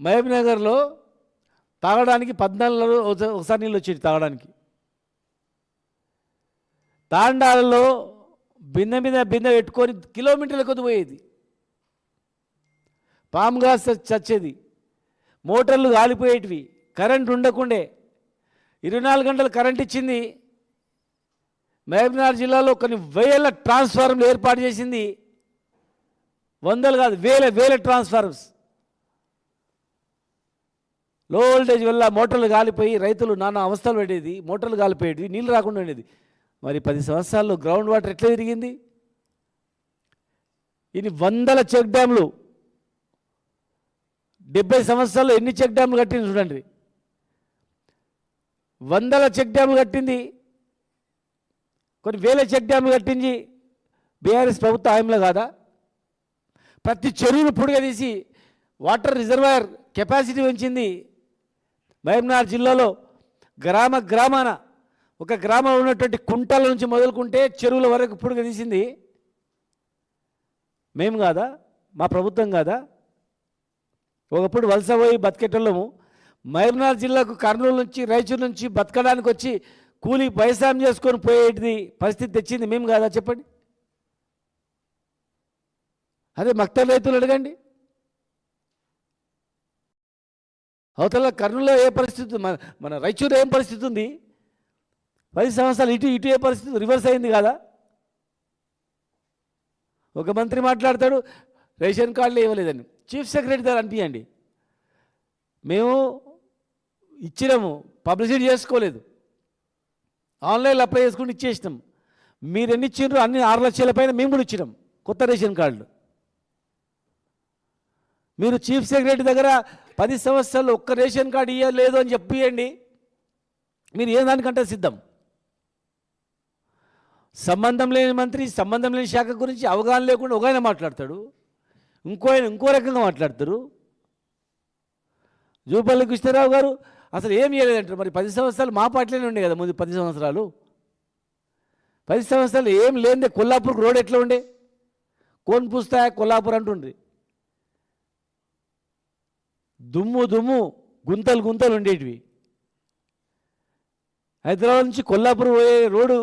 మహబూబ్ నగర్లో తాగడానికి 14 ఒకసారి నీళ్ళు వచ్చేది తాగడానికి. తాండాలలో బిందె మీద బిందె పెట్టుకొని కిలోమీటర్ల కొద్ది పోయేది. పాముగా చచ్చేది. మోటార్లు కాలిపోయేటివి. కరెంట్ ఉండకుండే 24 గంటలు కరెంట్ ఇచ్చింది. మహబూబ్నగర్ జిల్లాలో కొన్ని వేల ట్రాన్స్ఫార్మర్లు ఏర్పాటు చేసింది. వందలు కాదు, వేల ట్రాన్స్ఫార్మర్స్. లో వోల్టేజ్ వల్ల మోటార్లు కాలిపోయి రైతులు నానా అవస్థలు పడేది. మోటార్లు కాలిపోయేవి, నీళ్ళు రాకుండా ఉండేది. మరి 10 సంవత్సరాల్లో గ్రౌండ్ వాటర్ ఎట్లా తిరిగింది? ఇన్ని వందల చెక్ డ్యామ్లు, 70 సంవత్సరాల్లో ఎన్ని చెక్ డ్యామ్లు కట్టింది చూడండి. వందల చెక్ డ్యామ్లు కట్టింది, కొన్ని వేల చెక్ డ్యామ్లు కట్టించి బీఆర్ఎస్ ప్రభుత్వ హయాంలో కాదా? ప్రతి చెరువును పొడిగా తీసి వాటర్ రిజర్వాయర్ కెపాసిటీ పెంచింది. మహబూబ్నగర్ జిల్లాలో గ్రామాన ఒక గ్రామంలో ఉన్నటువంటి కుంటల నుంచి మొదలుకుంటే చెరువుల వరకు పొడిగా తీసింది మేము కాదా? మా ప్రభుత్వం కాదా? ఒకప్పుడు వలస పోయి బతికేటోళ్ళము మహబూబ్నగర్ జిల్లాకు కర్నూలు నుంచి రాయచూరు నుంచి బతకడానికి వచ్చి కూలి వ్యవసాయం చేసుకొని పోయేది పరిస్థితి తెచ్చింది మేము కాదా? చెప్పండి. అదే మక్తల్ రైతులు అడగండి. అవతల కర్నూలులో ఏ పరిస్థితి, మన రాయచూరు ఏం పరిస్థితి ఉంది? 10 సంవత్సరాలు ఇటు ఏ పరిస్థితి రివర్స్ అయింది కదా? ఒక మంత్రి మాట్లాడతాడు రేషన్ కార్డులు ఇవ్వలేదని. చీఫ్ సెక్రటరీ గారు అనిపించండి, మేము ఇచ్చినాము, పబ్లిసిటీ చేసుకోలేదు, ఆన్లైన్లో అప్లై చేసుకుని ఇచ్చేసినాం. మీరు ఎన్ని ఇచ్చిండ్రు? అన్ని 6 లక్షల పైన మేము కూడా ఇచ్చినాం కొత్త రేషన్ కార్డులు. మీరు చీఫ్ సెక్రటరీ దగ్గర 10 సంవత్సరాలు ఒక్క రేషన్ కార్డు ఇవ్వలేదు అని చెప్పియండి, మీరు ఏ దానికంటే సిద్ధం. సంబంధం లేని మంత్రి, సంబంధం లేని శాఖ గురించి అవగాహన లేకుండా ఒక ఆయన మాట్లాడతాడు, ఇంకో రకంగా మాట్లాడతారు. జూపల్లి కృష్ణారావు గారు అసలు ఏం చేయలేదంటారు. మరి 10 సంవత్సరాలు మా పార్టీలోనే ఉండే కదా ముందు 10 సంవత్సరాలు. 10 సంవత్సరాలు ఏం లేదే కొల్లాపూర్కి రోడ్ ఎట్లా ఉండే? కోన్ పూస్తా కొల్లాపూర్ అంటుండ్రి. దుమ్ము గుంతలు ఉండేటివి. హైదరాబాద్ నుంచి కొల్లాపూర్ పోయే రోడ్డు,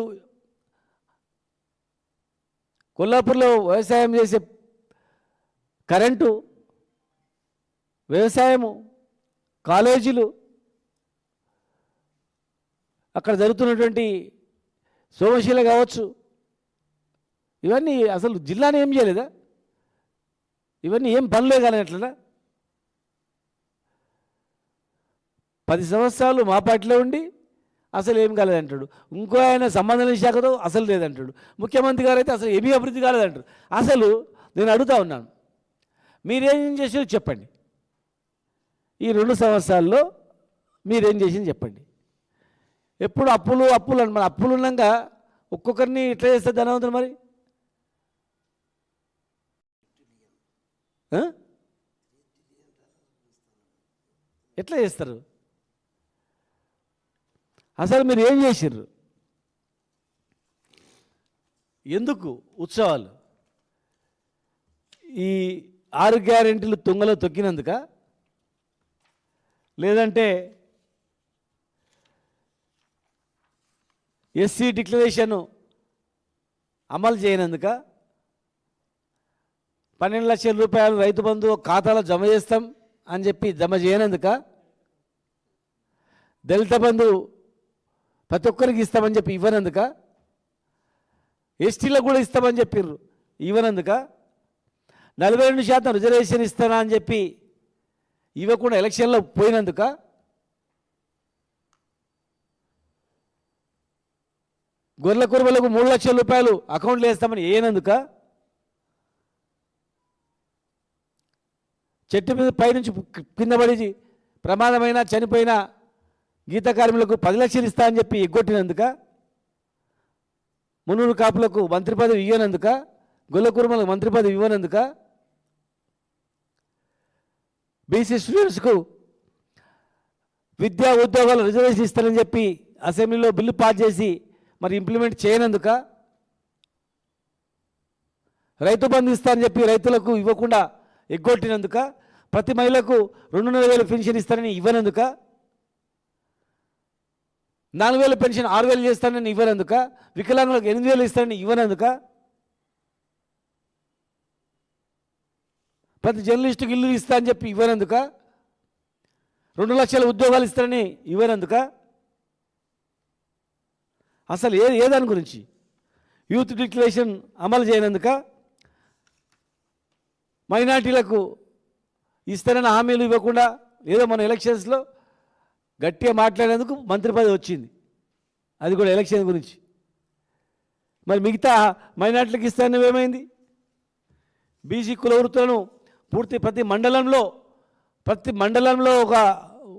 కొల్లాపూర్లో వ్యవసాయం చేసే కరెంటు, వ్యవసాయము, కాలేజీలు, అక్కడ జరుగుతున్నటువంటి సోమశీల కావచ్చు, ఇవన్నీ అసలు జిల్లాని ఏం చేయలేదా? ఇవన్నీ ఏం పనులే కానట్లనా? 10 సంవత్సరాలు మా పార్టీలో ఉండి అసలు ఏం కాలేదంటాడు. ఇంకో ఆయన సంబంధం లేని శాఖతో అసలు లేదంటాడు. ముఖ్యమంత్రి గారు అయితే అసలు ఏమీ అభివృద్ధి కాలేదంటారు. అసలు నేను అడుగుతా ఉన్నాను, మీరేం చేసారో చెప్పండి. ఈ 2 సంవత్సరాల్లో మీరేం చేసింది చెప్పండి. ఎప్పుడు అప్పులు అని మన అప్పులు ఉన్నాక ఒక్కొక్కరిని ఎట్లా చేస్తారు ధనవంతులు? మరి ఎట్లా చేస్తారు? అసలు మీరు ఏం చేసిర్రు? ఎందుకు ఉత్సవాలు? ఈ 6 గ్యారెంటీలు తుంగలో తొక్కినందుక, లేదంటే ఎస్సీ డిక్లరేషన్ అమలు చేయనందుక, 12 లక్షల రూపాయలు రైతు బంధు ఖాతాలో జమ చేస్తాం అని చెప్పి జమ చేయనందుక, దళిత బంధు ప్రతి ఒక్కరికి ఇస్తామని చెప్పి ఇవ్వనందుక, ఎస్టీలకు కూడా ఇస్తామని చెప్పిర్రు ఇవ్వనందుక, 42% రిజర్వేషన్ ఇస్తానా అని చెప్పి ఇవ్వకుండా ఎలక్షన్లో పోయినందుక, గొర్రెల కురుమలకు 3 లక్షల రూపాయలు అకౌంట్లో వేస్తామని వేయనందుక, చెట్టు మీద పైనుంచి కింద పడి ప్రమాదమైన చనిపోయిన గీత కార్మికులకు 10 లక్షలు ఇస్తా అని చెప్పి ఎగ్గొట్టినందుక, మున్నూరు కాపులకు మంత్రి పదవి ఇవ్వనందుక, గొల్ల కురుమలకు మంత్రి పదవి ఇవ్వనందుక, బీసీ స్టూడెంట్స్కు విద్యా ఉద్యోగాలు రిజర్వేషన్ ఇస్తారని చెప్పి అసెంబ్లీలో బిల్లు పాస్ చేసి మరి ఇంప్లిమెంట్ చేయనందుక, రైతు బంధు ఇస్తారని చెప్పి రైతులకు ఇవ్వకుండా ఎగ్గొట్టినందుక, ప్రతి మహిళకు 2,500 పెన్షన్ ఇస్తానని ఇవ్వనందుక, 4,000 పెన్షన్ 6,000 చేస్తానని ఇవ్వనందుక, వికలాంగులకు 8,000 ఇస్తానని ఇవ్వనందుక, ప్రతి జర్నలిస్టుకి ఇల్లు ఇస్తా అని చెప్పి ఇవ్వనందుక, 2 లక్షల ఉద్యోగాలు ఇస్తానని ఇవ్వనందుక, అసలు ఏదాని గురించి? యూత్ డిక్లరేషన్ అమలు చేయనందుక, మైనార్టీలకు ఇస్తానని హామీలు ఇవ్వకుండా ఏదో మన ఎలక్షన్స్లో గట్టిగా మాట్లాడేందుకు మంత్రి పదవి వచ్చింది, అది కూడా ఎలక్షన్ గురించి. మరి మిగతా మైనార్టీలకు ఇస్తానని ఏమైంది? బీసీ కుల వృత్తులను పూర్తి ప్రతి మండలంలో ఒక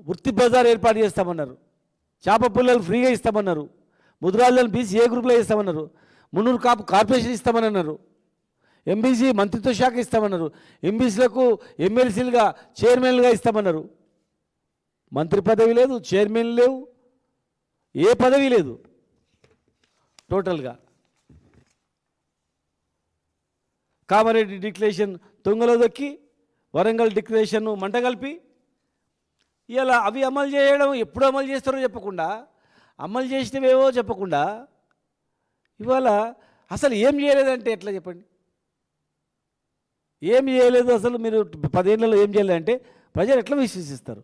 వృత్తి బజార్ ఏర్పాటు చేస్తామన్నారు. చేప పుల్లలు ఫ్రీగా ఇస్తామన్నారు. ముద్రాలను బీసీ ఏ గ్రూప్లో ఇస్తామన్నారు. మున్నూరు కార్పొరేషన్ ఇస్తామని అన్నారు. ఎంబీసీ మంత్రిత్వ శాఖ ఇస్తామన్నారు. ఎంబీసీలకు ఎమ్మెల్సీలుగా చైర్మన్లుగా ఇస్తామన్నారు. మంత్రి పదవి లేదు, చైర్మన్ లేవు, ఏ పదవి లేదు. టోటల్గా కామారెడ్డి డిక్లరేషన్ తొంగలో దొక్కి వరంగల్ డిక్లరేషన్ మంటగలిపి ఇలా అవి అమలు చేయడం, ఎప్పుడు అమలు చేస్తారో చెప్పకుండా, అమలు చేసినవేవో చెప్పకుండా, ఇవాళ అసలు ఏం చేయలేదంటే ఎట్లా చెప్పండి? ఏం చేయలేదు అసలు మీరు 10 ఏళ్లలో ఏం చేయలేదంటే ప్రజలు ఎట్లా విశ్వసిస్తారు?